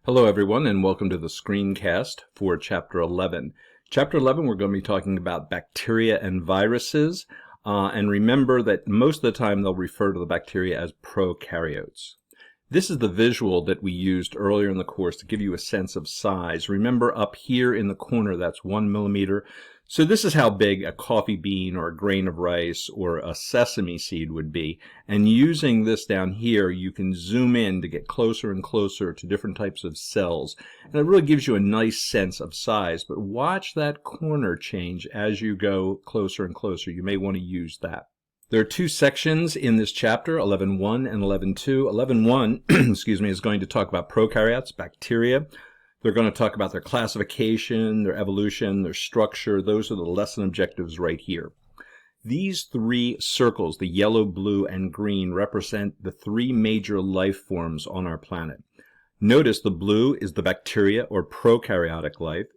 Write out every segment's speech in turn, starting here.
Hello everyone, and welcome to the Screencast for Chapter 11. Chapter 11, we're going to be talking about bacteria and viruses, and remember that most of the time they'll refer to the bacteria as prokaryotes. This is the visual that we used earlier in the course to give you a sense of size. Remember up here in the corner, that's 1 millimeter. So this is how big a coffee bean or a grain of rice or a sesame seed would be. And using this down here, you can zoom in to get closer and closer to different types of cells. And it really gives you a nice sense of size. But watch that corner change as you go closer and closer. You may want to use that. There are two sections in this chapter, 11.1 and 11.2. 11.1, excuse me, is going to talk about prokaryotes, bacteria. They're going to talk about their classification, their evolution, their structure. Those are the lesson objectives right here. These three circles, the yellow, blue, and green, represent the three major life forms on our planet. Notice the blue is the bacteria or prokaryotic life.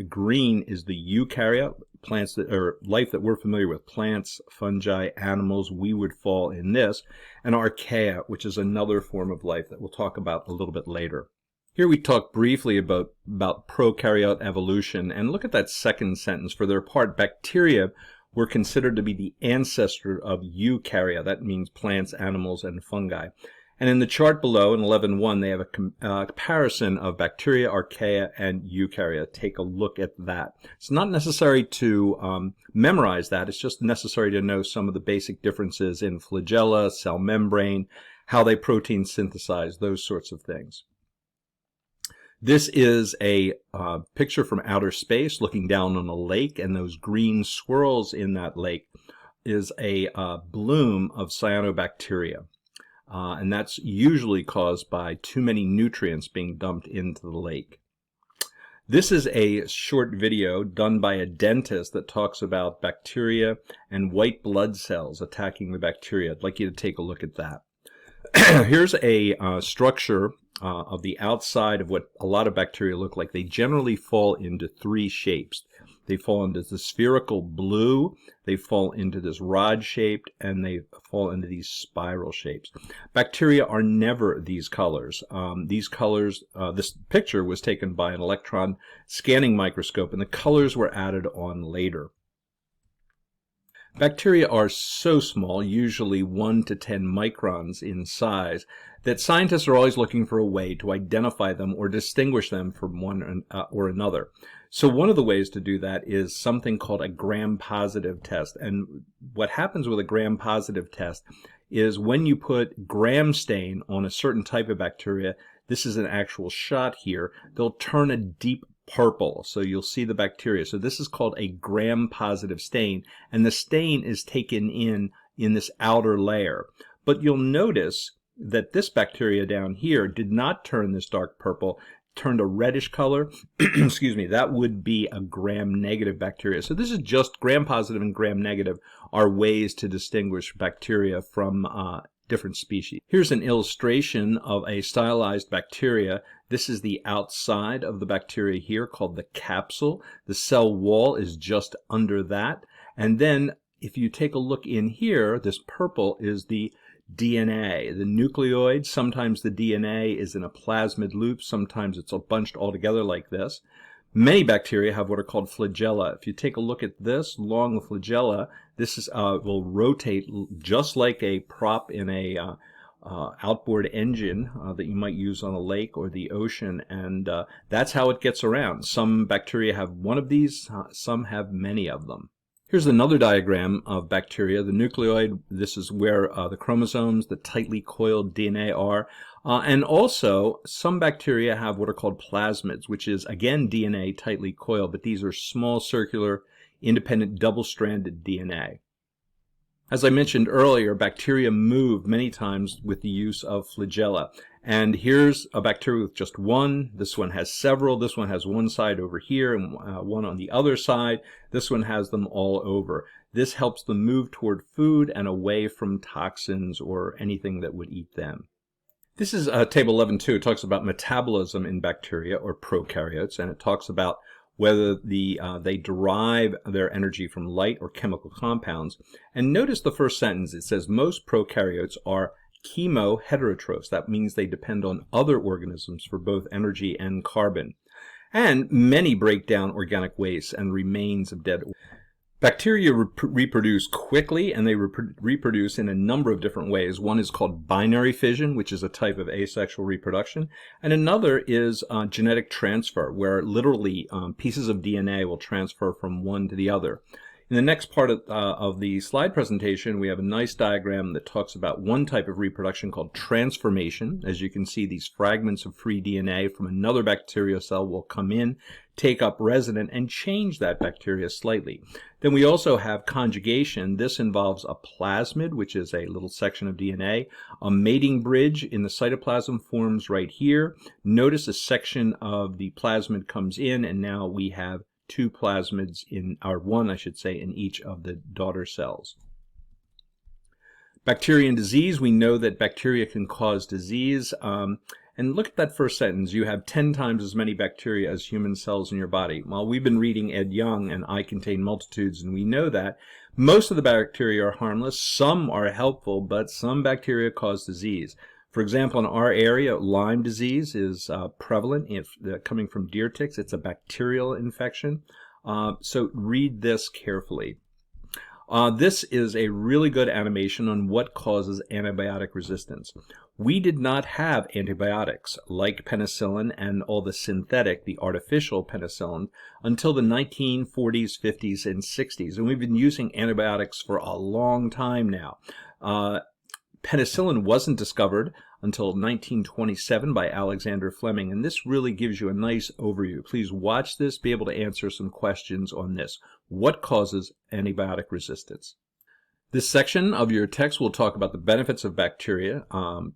Green is the eukaryote, plants that are life that we're familiar with, plants, fungi, animals. We would fall in this. And archaea, which is another form of life that we'll talk about a little bit later. Here we talk briefly about prokaryote evolution, and look at that second sentence. For their part, bacteria were considered to be the ancestor of eukarya. That means plants, animals, and fungi. And in the chart below, in 11.1, they have a comparison of bacteria, archaea, and eukarya. Take a look at that. It's not necessary to memorize that. It's just necessary to know some of the basic differences in flagella, cell membrane, how they protein synthesize, those sorts of things. This is a picture from outer space looking down on a lake, and those green swirls in that lake is a bloom of cyanobacteria. And that's usually caused by too many nutrients being dumped into the lake. This is a short video done by a dentist that talks about bacteria and white blood cells attacking the bacteria. I'd like you to take a look at that. Here's a structure of the outside of what a lot of bacteria look like. They generally fall into three shapes. They fall into the spherical blue, they fall into this rod-shaped, and they fall into these spiral shapes. Bacteria are never these colors. This picture was taken by an electron scanning microscope, and the colors were added on later. Bacteria are so small, usually 1 to 10 microns in size, that scientists are always looking for a way to identify them or distinguish them from one or another. So one of the ways to do that is something called a gram-positive test. And what happens with a gram-positive test is when you put gram stain on a certain type of bacteria, this is an actual shot here, they'll turn a deep purple, so you'll see the bacteria. So this is called a gram-positive stain, and the stain is taken in this outer layer. But you'll notice that this bacteria down here did not turn this dark purple, turned a reddish color. Excuse me, that would be a gram-negative bacteria. So this is just gram-positive and gram-negative are ways to distinguish bacteria from different species. Here's an illustration of a stylized bacteria. This is the outside of the bacteria here, called the capsule. The cell wall is just under that. And then if you take a look in here, this purple is the DNA, the nucleoid. Sometimes the DNA is in a plasmid loop. Sometimes it's bunched all together like this. Many bacteria have what are called flagella. If you take a look at this, along the flagella, this is, will rotate just like a prop in a outboard engine that you might use on a lake or the ocean, and that's how it gets around. Some bacteria have one of these, some have many of them. Here's another diagram of bacteria. The nucleoid, this is where the chromosomes, the tightly coiled DNA are. And also, some bacteria have what are called plasmids, which is, again, DNA tightly coiled, but these are small, circular, independent, double-stranded DNA. As I mentioned earlier, bacteria move many times with the use of flagella. And here's a bacteria with just one. This one has several. This one has one side over here and one on the other side. This one has them all over. This helps them move toward food and away from toxins or anything that would eat them. This is table 11.2. It talks about metabolism in bacteria or prokaryotes, and it talks about whether they derive their energy from light or chemical compounds. And notice the first sentence. It says most prokaryotes are chemoheterotrophs. That means they depend on other organisms for both energy and carbon. And many break down organic waste and remains of dead. Bacteria reproduce quickly, and they reproduce in a number of different ways. One is called binary fission, which is a type of asexual reproduction, and another is genetic transfer, where literally pieces of DNA will transfer from one to the other. In the next part of the slide presentation, we have a nice diagram that talks about one type of reproduction called transformation. As you can see, these fragments of free DNA from another bacterial cell will come in, take up resident, and change that bacteria slightly. Then we also have conjugation. This involves a plasmid, which is a little section of DNA. A mating bridge in the cytoplasm forms right here. Notice a section of the plasmid comes in, and now we have two plasmids one, I should say, in each of the daughter cells. Bacteria and disease. We know that bacteria can cause disease. And look at that first sentence. You have 10 times as many bacteria as human cells in your body. Well, we've been reading Ed Young and I Contain Multitudes, and we know that most of the bacteria are harmless. Some are helpful, but some bacteria cause disease. For example, in our area, Lyme disease is prevalent coming from deer ticks. It's a bacterial infection. So read this carefully. This is a really good animation on what causes antibiotic resistance. We did not have antibiotics like penicillin and all the synthetic, the artificial penicillin, until the 1940s, 50s, and 60s. And we've been using antibiotics for a long time now. Penicillin wasn't discovered until 1927 by Alexander Fleming, and this really gives you a nice overview. Please watch this, be able to answer some questions on this. What causes antibiotic resistance? This section of your text will talk about the benefits of bacteria.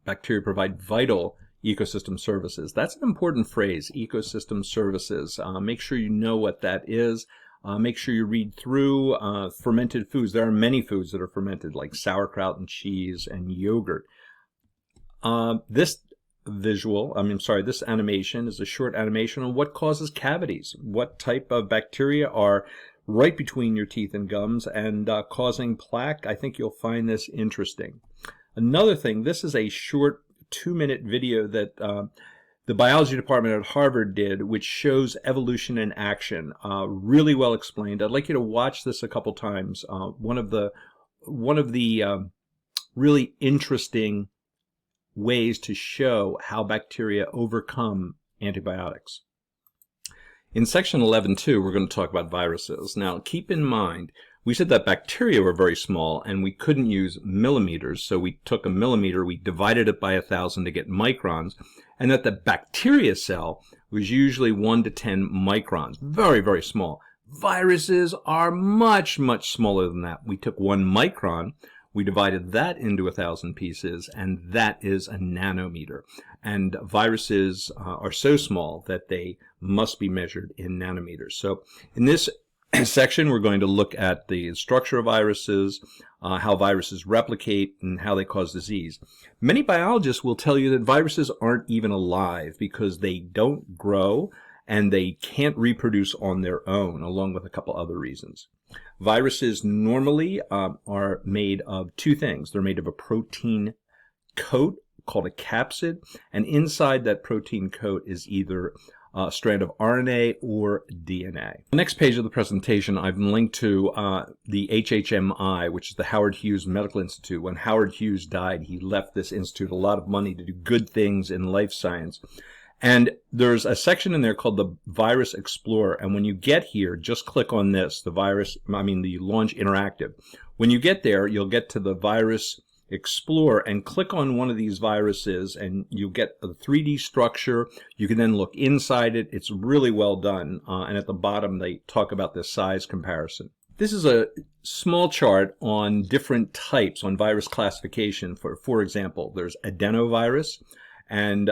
Bacteria provide vital ecosystem services. That's an important phrase, ecosystem services. Make sure you know what that is. Make sure you read through fermented foods. There are many foods that are fermented, like sauerkraut and cheese and yogurt. This animation is a short animation on what causes cavities. What type of bacteria are right between your teeth and gums and causing plaque. I think you'll find this interesting. Another thing, this is a short 2-minute video that the biology department at Harvard did, which shows evolution in action. Really well explained. I'd like you to watch this a couple times. One of the really interesting ways to show how bacteria overcome antibiotics. In section 11.2, we're going to talk about viruses. Now, keep in mind, we said that bacteria were very small and we couldn't use millimeters, so we took a millimeter, we divided it by 1,000 to get microns, and that the bacteria cell was usually 1 to 10 microns. Very, very small. Viruses are much, much smaller than that. We took 1 micron, we divided that into 1,000 pieces, and that is a nanometer. And viruses are so small that they must be measured in nanometers. So in this section, we're going to look at the structure of viruses, how viruses replicate, and how they cause disease. Many biologists will tell you that viruses aren't even alive because they don't grow and they can't reproduce on their own, along with a couple other reasons. Viruses normally are made of two things. They're made of a protein coat called a capsid, and inside that protein coat is either a strand of RNA or DNA. The next page of the presentation, I've linked to the HHMI, which is the Howard Hughes Medical Institute. When Howard Hughes died, he left this institute a lot of money to do good things in life science. And there's a section in there called the Virus Explorer. And when you get here, just click on this, the Launch Interactive. When you get there, you'll get to the Virus Explorer and click on one of these viruses and you'll get a 3D structure. You can then look inside it. It's really well done. And at the bottom, they talk about the size comparison. This is a small chart on different types on virus classification. For example, there's adenovirus. And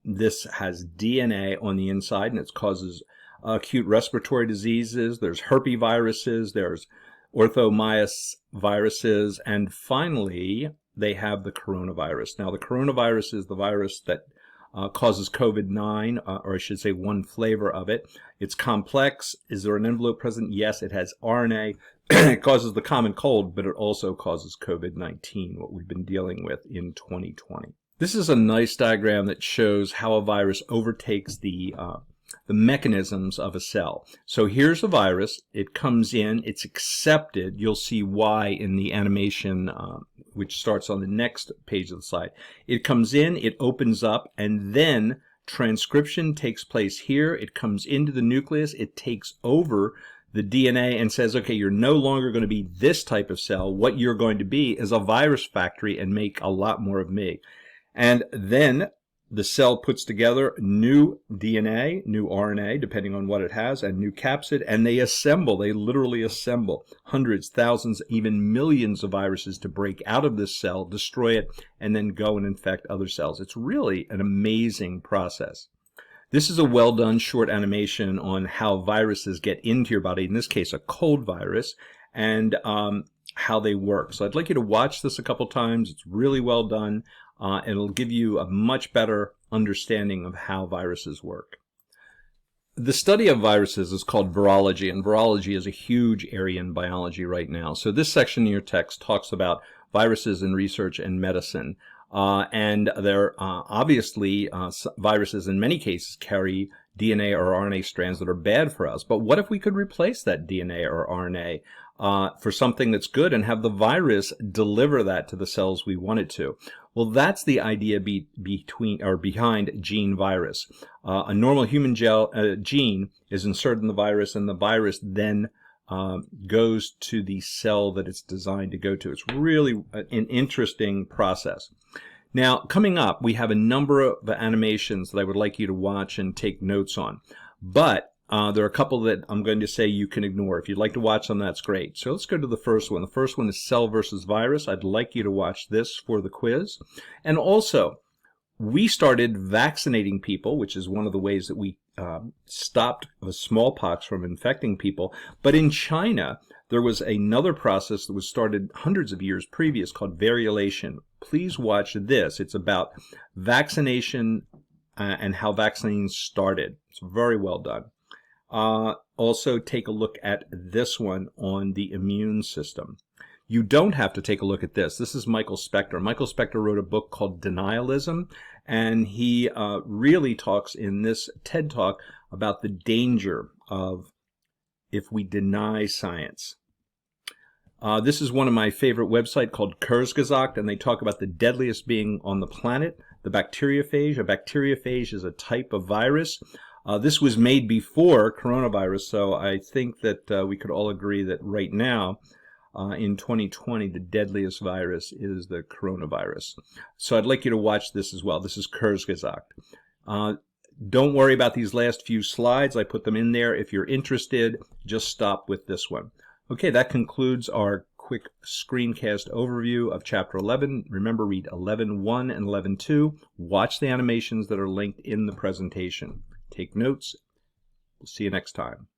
this has DNA on the inside, and it causes acute respiratory diseases. There's herpesviruses, there's orthomyas viruses, and finally, they have the coronavirus. Now, the coronavirus is the virus that causes COVID-9, or I should say one flavor of it. It's complex. Is there an envelope present? Yes, it has RNA. It causes the common cold, but it also causes COVID-19, what we've been dealing with in 2020. This is a nice diagram that shows how a virus overtakes the mechanisms of a cell. So here's a virus. It comes in. It's accepted. You'll see why in the animation, which starts on the next page of the slide. It comes in, it opens up, and then transcription takes place here. It comes into the nucleus. It takes over the DNA and says, okay, you're no longer going to be this type of cell. What you're going to be is a virus factory and make a lot more of me. And then the cell puts together new DNA, new RNA, depending on what it has, and new capsid, and they assemble, they literally assemble hundreds, thousands, even millions of viruses to break out of this cell, destroy it, and then go and infect other cells. It's really an amazing process. This is a well-done short animation on how viruses get into your body, in this case a cold virus, and how they work. So I'd like you to watch this a couple times. It's really well done. It'll give you a much better understanding of how viruses work. The study of viruses is called virology, and virology is a huge area in biology right now. So this section in your text talks about viruses in research and medicine. And there obviously viruses in many cases carry DNA or RNA strands that are bad for us. But what if we could replace that DNA or RNA for something that's good and have the virus deliver that to the cells we want it to? Well, that's the idea behind gene virus. A normal human gene is inserted in the virus, and the virus then goes to the cell that it's designed to go to. It's really an interesting process. Now, coming up, we have a number of animations that I would like you to watch and take notes on. But there are a couple that I'm going to say you can ignore. If you'd like to watch them, that's great. So let's go to the first one. The first one is cell versus virus. I'd like you to watch this for the quiz. And also, we started vaccinating people, which is one of the ways that we stopped the smallpox from infecting people. But in China, there was another process that was started hundreds of years previous called variolation. Please watch this. It's about vaccination and how vaccines started. It's very well done. Also take a look at this one on the immune system. You don't have to take a look at this. This is Michael Spector. Michael Spector wrote a book called Denialism, and he really talks in this TED Talk about the danger of if we deny science. This is one of my favorite websites called Kurzgesagt, and they talk about the deadliest being on the planet, the bacteriophage. A bacteriophage is a type of virus. This was made before coronavirus, so I think that we could all agree that right now, in 2020, the deadliest virus is the coronavirus. So I'd like you to watch this as well. This is Kurzgesagt. Don't worry about these last few slides. I put them in there. If you're interested, just stop with this one. Okay, that concludes our quick screencast overview of Chapter 11. Remember, read 11.1 and 11.2. Watch the animations that are linked in the presentation. Take notes. We'll see you next time.